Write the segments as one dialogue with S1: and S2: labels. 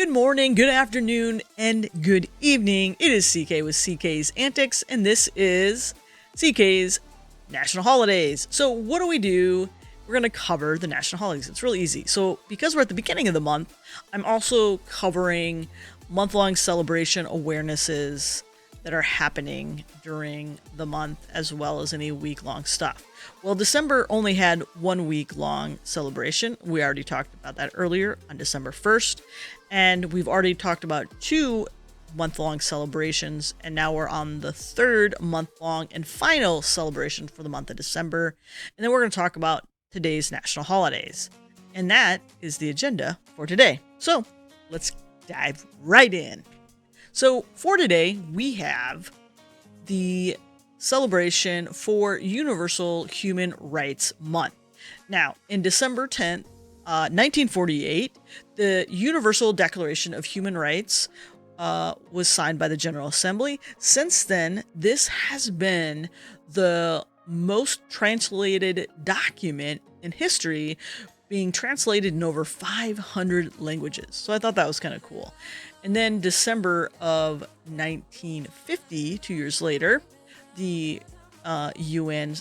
S1: Good morning, good afternoon, and good evening. It is CK with CK's Antics, and this is CK's National Holidays. So what do? We're going to cover the national holidays. It's really easy. So because we're at the beginning of the month, I'm also covering month-long celebration awarenesses that are happening during the month, as well as any week-long stuff. Well, December only had 1 week-long celebration. We already talked about that earlier on December 1st. And we've already talked about 2 month-long celebrations. And now we're on the 3rd month-long and final celebration for the month of December. And then we're going to talk about today's national holidays. And that is the agenda for today. So let's dive right in. So for today, we have the celebration for Universal Human Rights Month. Now, in December 10th, 1948, the Universal Declaration of Human Rights was signed by the General Assembly. Since then, this has been the most translated document in history, being translated in over 500 languages. So I thought that was kind of cool. And then December of 1950, 2 years later, the UN,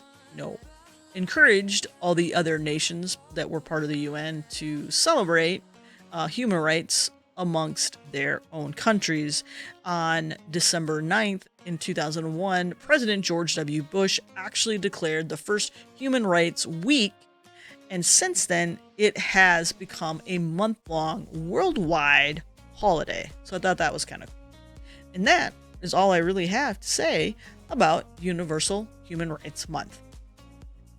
S1: encouraged all the other nations that were part of the UN to celebrate human rights amongst their own countries. On December 9th in 2001, President George W. Bush actually declared the first Human Rights Week. And since then, it has become a month-long worldwide holiday. So I thought that was kind of cool. And that is all I really have to say about Universal Human Rights Month.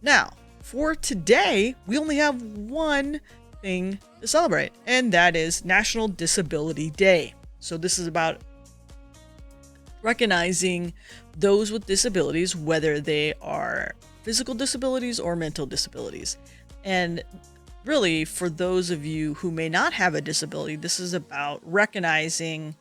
S1: Now, for today, we only have one thing to celebrate, and that is National Disability Day. So this is about recognizing those with disabilities, whether they are physical disabilities or mental disabilities. And really, for those of you who may not have a disability, this is about recognizing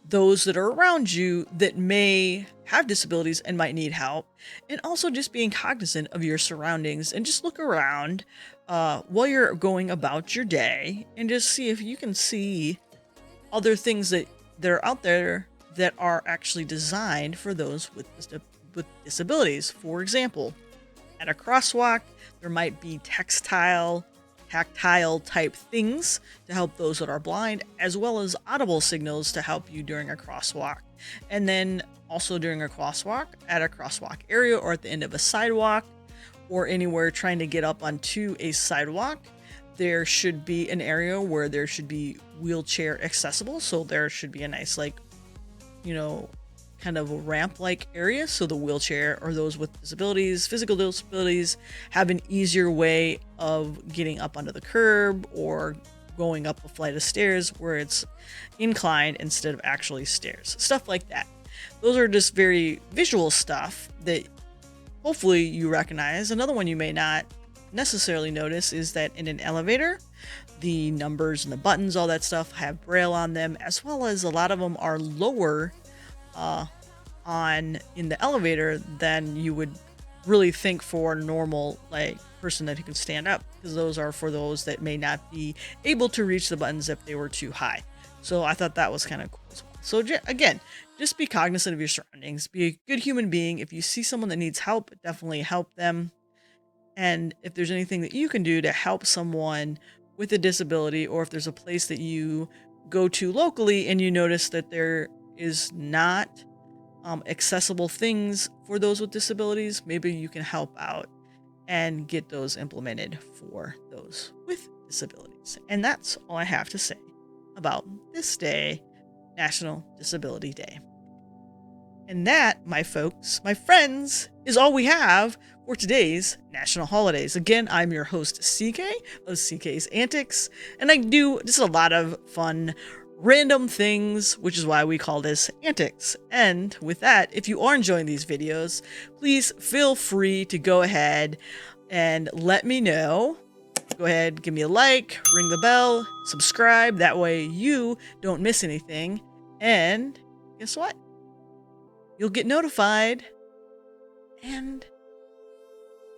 S1: those that are around you that may have disabilities and might need help, and also just being cognizant of your surroundings and just look around while you're going about your day and just see if you can see other things that are out there that are actually designed for those with disabilities. For example, at a crosswalk, there might be tactile type things to help those that are blind, as well as audible signals to help you during a crosswalk. And then also during a crosswalk, at a crosswalk area or at the end of a sidewalk or anywhere trying to get up onto a sidewalk, there should be an area where there should be wheelchair accessible. So there should be a nice, kind of a ramp-like area, so the wheelchair or those with disabilities, physical disabilities, have an easier way of getting up onto the curb or going up a flight of stairs where it's inclined instead of actually stairs. Stuff like that. Those are just very visual stuff that hopefully you recognize. Another one you may not necessarily notice is that in an elevator, the numbers and the buttons, all that stuff, have braille on them, as well as a lot of them are lower in the elevator than you would really think for a normal person that can stand up, because those are for those that may not be able to reach the buttons if they were too high. So I thought that was kind of cool as well. So again, just be cognizant of your surroundings, be a good human being. If you see someone that needs help, definitely help them. And if there's anything that you can do to help someone with a disability, or if there's a place that you go to locally and you notice that there is not accessible things for those with disabilities, maybe you can help out and get those implemented for those with disabilities. And that's all I have to say about this day, National Disability Day. And that, my folks, my friends, is all we have for today's national holidays. Again, I'm your host, CK of CK's Antics, and I do just a lot of fun random things, which is why we call this Antics. And with that, if you are enjoying these videos, please feel free to go ahead and let me know. Go ahead, give me a like, ring the bell, subscribe. That way you don't miss anything. And guess what? You'll get notified. And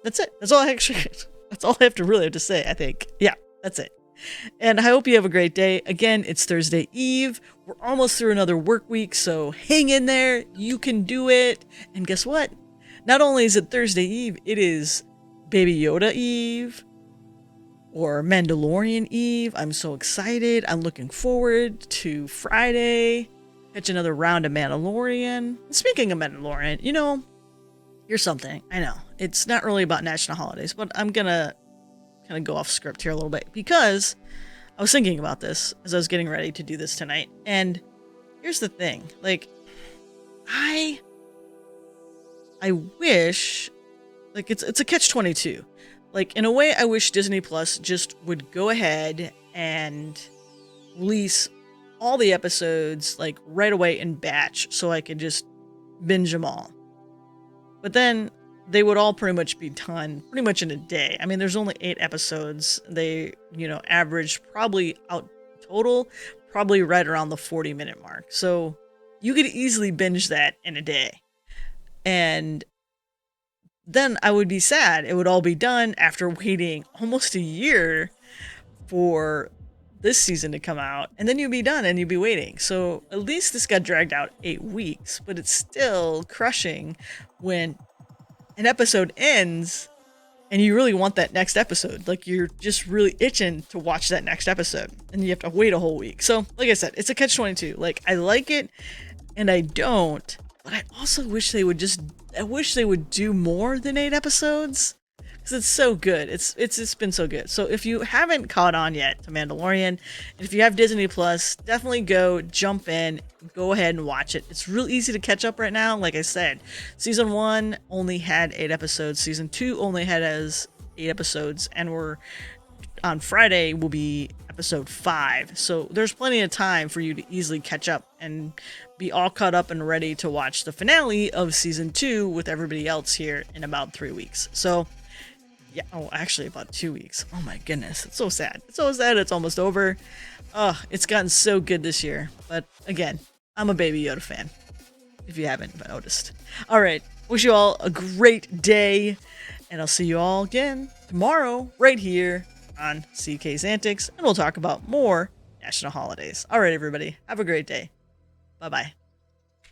S1: that's it. That's all I have to really have to say, I think. Yeah, that's it. And I hope you have a great day. Again, it's Thursday Eve. We're almost through another work week, so hang in there. You can do it. And guess what? Not only is it Thursday Eve, it is Baby Yoda Eve or Mandalorian Eve. I'm so excited. I'm looking forward to Friday. Catch another round of Mandalorian. Speaking of Mandalorian, you know, here's something. I know it's not really about national holidays, but I'm gonna kind of go off script here a little bit because I was thinking about this as I was getting ready to do this tonight. And here's the thing, like, I wish, like, it's a catch-22. Like, in a way, I wish Disney Plus just would go ahead and release all the episodes, like, right away in batch so I could just binge them all. But then they would all pretty much be done pretty much in a day. I mean, there's only 8 episodes. They, you know, average probably out total, probably right around the 40-minute mark. So you could easily binge that in a day. And then I would be sad. It would all be done after waiting almost a year for this season to come out. And then you'd be done and you'd be waiting. So at least this got dragged out 8 weeks, but it's still crushing when an episode ends and you really want that next episode. Like, you're just really itching to watch that next episode and you have to wait a whole week. So like I said, it's a catch-22. Like, I like it and I don't, but I also wish they would do more than 8 episodes because it's so good. It's been so good. So if you haven't caught on yet to Mandalorian, and if you have Disney Plus, definitely go jump in, go ahead and watch it. It's real easy to catch up right now. Like I said, season 1 only had 8 episodes. Season 2 only had 8 episodes, and on Friday will be episode 5. So there's plenty of time for you to easily catch up and be all caught up and ready to watch the finale of season 2 with everybody else here in about 3 weeks. So yeah, oh, actually about 2 weeks. Oh my goodness, it's so sad. It's so sad it's almost over. Oh, it's gotten so good this year. But again, I'm a Baby Yoda fan, if you haven't noticed. All right, wish you all a great day, and I'll see you all again tomorrow right here on CK's Antics, and we'll talk about more national holidays. All right, everybody, have a great day. Bye-bye.